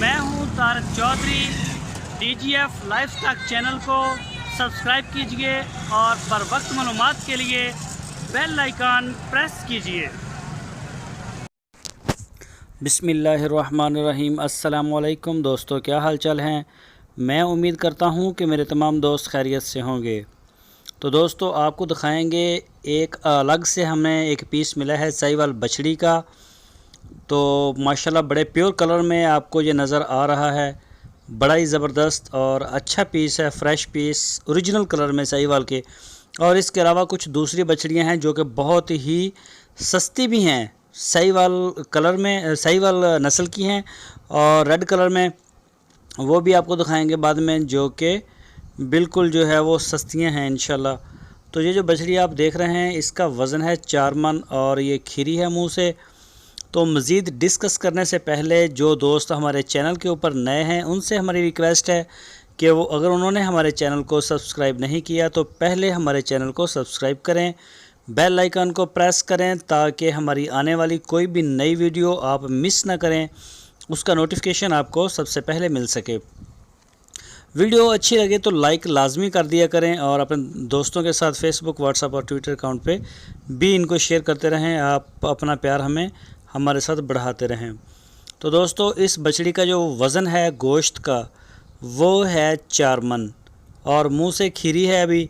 मैं हूं Tarak Chaudhary. DGF life stock channel को सब्सक्राइब कीजिए और बर वक्त मालूमात के लिए बेल आइकन प्रेस कीजिए। बिस्मिल्लाहिर्रहमानिर्रहीम। अस्सलाम वालेकुम दोस्तों, क्या हाल चाल हैं। मैं उम्मीद करता हूं कि मेरे तमाम दोस्त खैरियत से होंगे। तो दोस्तों, आपको दिखाएंगे एक अलग से हमें एक पीस मिला है साहिवाल बछड़ी का। तो माशाल्लाह बड़े प्योर कलर में आपको ये नज़र आ रहा है। बड़ा ही ज़बरदस्त और अच्छा पीस है, फ्रेश पीस ओरिजिनल कलर में साहिवाल के। और इसके अलावा कुछ दूसरी बछड़ियां हैं जो कि बहुत ही सस्ती भी हैं, साहिवाल कलर में, साहिवाल नस्ल की हैं और रेड कलर में। वो भी आपको दिखाएंगे बाद में, जो कि बिल्कुल जो है वो सस्तियां हैं इंशाल्लाह। तो ये जो बछड़ी आप देख रहे हैं इसका वज़न है 4 मन और ये खीरी है मुंह से। तो मज़ीद डिस्कस करने से पहले जो दोस्त हमारे चैनल के ऊपर नए हैं उनसे हमारी रिक्वेस्ट है कि वो अगर उन्होंने हमारे चैनल को सब्सक्राइब नहीं किया तो पहले हमारे चैनल को सब्सक्राइब करें, बेल आइकन को प्रेस करें ताकि हमारी आने वाली कोई भी नई वीडियो आप मिस ना करें, उसका नोटिफिकेशन आपको सबसे पहले मिल सके। वीडियो अच्छी लगे तो लाइक लाजमी कर दिया करें और अपने दोस्तों के साथ फेसबुक, व्हाट्सएप और ट्विटर अकाउंट पे भी इनको शेयर करते रहें। आप अपना प्यार हमारे साथ बढ़ाते रहें। तो दोस्तों, इस बछड़ी का जो वज़न है गोश्त का वो है 4 मन और मुंह से खीरी है अभी।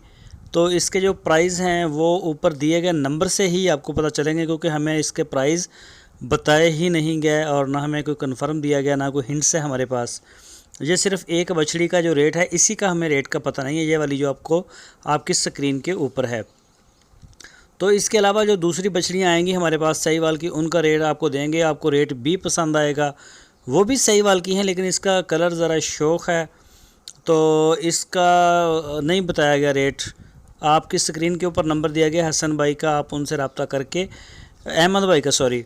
तो इसके जो प्राइस हैं वो ऊपर दिए गए नंबर से ही आपको पता चलेंगे, क्योंकि हमें इसके प्राइस बताए ही नहीं गए और ना हमें कोई कंफर्म दिया गया, ना कोई हिंट्स है हमारे पास। ये सिर्फ एक बछड़ी का जो रेट है इसी का हमें रेट का पता नहीं है, ये वाली जो आपको आपकी स्क्रीन के ऊपर है। तो इसके अलावा जो दूसरी बछड़ियाँ आएंगी हमारे पास साहिवाल की, उनका रेट आपको देंगे, आपको रेट भी पसंद आएगा। वो भी साहिवाल की हैं लेकिन इसका कलर ज़रा शौक है तो इसका नहीं बताया गया रेट। आपकी स्क्रीन के ऊपर नंबर दिया गया हसन भाई का, आप उनसे रब्ता करके, अहमद भाई का सॉरी,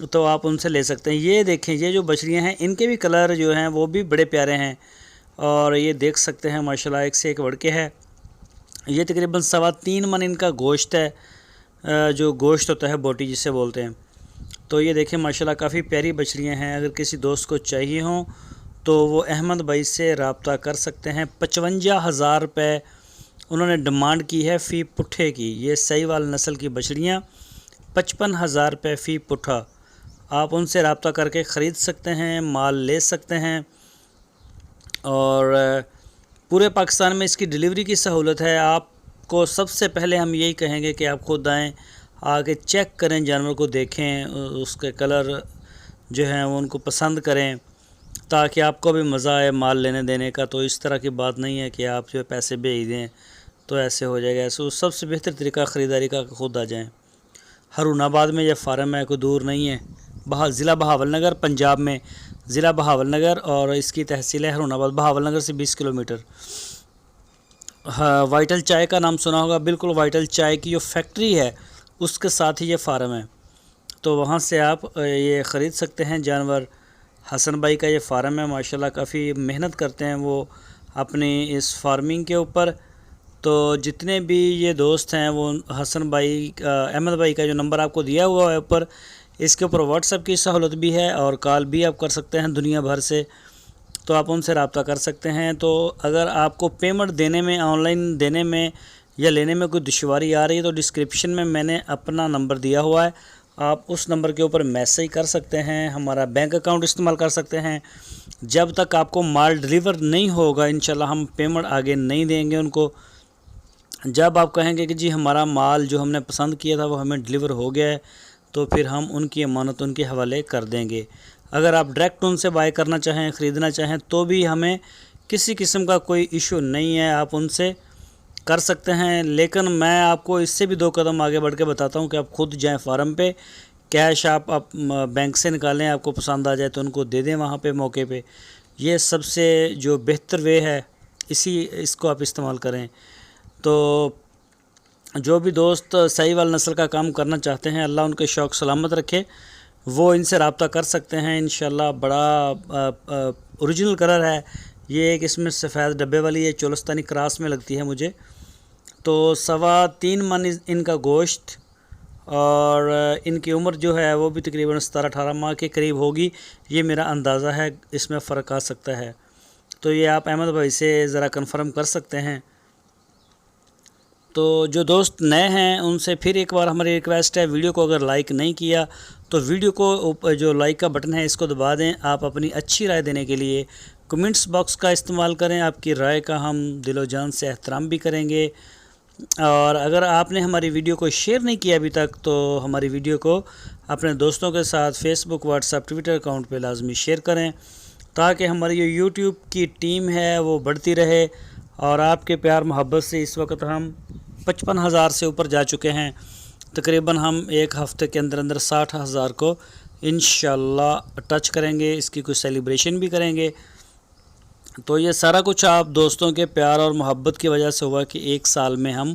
तो आप उनसे ले सकते हैं। ये देखें, ये जो बछड़ियाँ हैं इनके भी कलर जो हैं वो भी बड़े प्यारे हैं और ये देख सकते हैं माशाल्लाह एक से एक बढ़ के है। ये तकरीबन 3.25 मन इनका गोश्त है, जो गोश्त होता है बोटी जिसे बोलते हैं। तो ये देखें माशाल्लाह काफ़ी प्यारी बछड़ियाँ हैं। अगर किसी दोस्त को चाहिए हों तो वो अहमद भाई से रब्ता कर सकते हैं। 55,000 रुपये उन्होंने डिमांड की है फ़ी पुट्ठे की। ये साहिवाल नस्ल की बछड़ियाँ 55,000 रुपये फ़ी पुट्ठा। आप उनसे रब्ता करके ख़रीद सकते हैं, माल ले सकते हैं और पूरे पाकिस्तान में इसकी डिलीवरी की सहूलत है। आपको सबसे पहले हम यही कहेंगे कि आप खुद आएँ, आके चेक करें, जानवर को देखें, उसके कलर जो हैं वो उनको पसंद करें ताकि आपको भी मज़ा आए माल लेने देने का। तो इस तरह की बात नहीं है कि आप जो पैसे भेज दें तो ऐसे हो जाएगा। ऐसे सबसे बेहतर तरीका ख़रीदारी का खुद आ जाएँ। हरूनाबाद में यह फार्म है, कोई दूर नहीं है। ज़िला बहावलनगर, पंजाब में ज़िला बहावलनगर और इसकी तहसील है हरूनाबाद। बहावलनगर से 20 किलोमीटर। हाँ, वाइटल चाय का नाम सुना होगा, बिल्कुल वाइटल चाय की जो फैक्ट्री है उसके साथ ही ये फार्म है। तो वहाँ से आप ये ख़रीद सकते हैं जानवर। हसन भाई का ये फार्म है, माशाल्लाह काफ़ी मेहनत करते हैं वो अपनी इस फार्मिंग के ऊपर। तो जितने भी ये दोस्त हैं वो हसन भाई, अहमद भाई का जो नंबर आपको दिया हुआ है ऊपर, इसके ऊपर व्हाट्सएप की सहूलत भी है और कॉल भी आप कर सकते हैं दुनिया भर से। तो आप उनसे रब्ता कर सकते हैं। तो अगर आपको पेमेंट देने में, ऑनलाइन देने में या लेने में कोई दुश्वारी आ रही है तो डिस्क्रिप्शन में मैंने अपना नंबर दिया हुआ है, आप उस नंबर के ऊपर मैसेज कर सकते हैं, हमारा बैंक अकाउंट इस्तेमाल कर सकते हैं। जब तक आपको माल डिलीवर नहीं होगा इंशाल्लाह हम पेमेंट आगे नहीं देंगे उनको। जब आप कहेंगे कि जी हमारा माल जो हमने पसंद किया था वो हमें डिलीवर हो गया है, तो फिर हम उनकी अमानत उनके हवाले कर देंगे। अगर आप डायरेक्ट उनसे बाय करना चाहें, ख़रीदना चाहें तो भी हमें किसी किस्म का कोई इशू नहीं है, आप उनसे कर सकते हैं। लेकिन मैं आपको इससे भी 2 कदम आगे बढ़ के बताता हूँ कि आप खुद जाएं फार्म पे, कैश आप बैंक से निकालें, आपको पसंद आ जाए तो उनको दे दें वहाँ पे मौके पे। ये सबसे जो बेहतर वे है, इसको आप इस्तेमाल करें। तो जो भी दोस्त साहिवाल नस्ल का काम करना चाहते हैं, अल्लाह उनके शौक़ सलामत रखे, वो इनसे रब्ता कर सकते हैं इंशाल्लाह। बड़ा ओरिजिनल कलर है ये। एक इसमें सफ़ेद डब्बे वाली है, चोलस्तानी क्रास में लगती है मुझे। तो 3.25 मन इनका गोश्त اور ان کی عمر جو ہے وہ بھی تقریباً 17-18 ماہ کے قریب ہوگی، یہ میرا اندازہ ہے، اس میں فرق آ سکتا ہے۔ تو یہ آپ احمد بھائی سے ذرا کنفرم کر سکتے ہیں۔ تو جو دوست نئے ہیں ان سے پھر ایک بار ہماری ریکویسٹ ہے، ویڈیو کو اگر لائک نہیں کیا تو ویڈیو کو جو لائک کا بٹن ہے اس کو دبا دیں۔ آپ اپنی اچھی رائے دینے کے لیے کمنٹس باکس کا استعمال کریں، آپ کی رائے کا ہم دل و جان سے احترام بھی کریں گے۔ اور اگر آپ نے ہماری ویڈیو کو شیئر نہیں کیا ابھی تک تو ہماری ویڈیو کو اپنے دوستوں کے ساتھ فیس بک، واٹس ایپ، ٹویٹر اکاؤنٹ پہ لازمی شیئر کریں، تاکہ ہماری جو یوٹیوب کی ٹیم ہے وہ بڑھتی رہے۔ اور آپ کے پیار محبت سے اس وقت ہم 55,000 سے اوپر جا چکے ہیں۔ تقریباً ہم ایک ہفتے کے اندر 60,000 کو انشاءاللہ ٹچ کریں گے، اس کی کوئی سیلیبریشن بھی کریں گے۔ تو یہ سارا کچھ آپ دوستوں کے پیار اور محبت کی وجہ سے ہوا کہ ایک سال میں ہم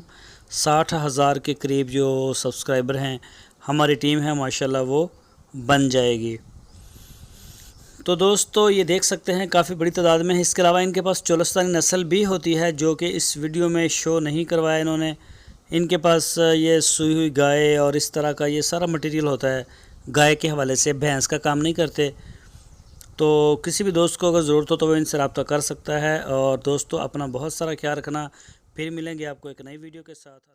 60,000 کے قریب جو سبسکرائبر ہیں، ہماری ٹیم ہے ماشاءاللہ وہ بن جائے گی۔ تو دوستو یہ دیکھ سکتے ہیں کافی بڑی تعداد میں ہے۔ اس کے علاوہ ان کے پاس چولستانی نسل بھی ہوتی ہے جو کہ اس ویڈیو میں شو نہیں کروایا انہوں نے۔ ان کے پاس یہ سوئی ہوئی گائے اور اس طرح کا یہ سارا مٹیریل ہوتا ہے، گائے کے حوالے سے، بھینس کا کام نہیں کرتے۔ تو کسی بھی دوست کو اگر ضرورت ہو تو وہ ان سے رابطہ کر سکتا ہے۔ اور دوستو اپنا بہت سارا خیال رکھنا، پھر ملیں گے آپ کو ایک نئی ویڈیو کے ساتھ۔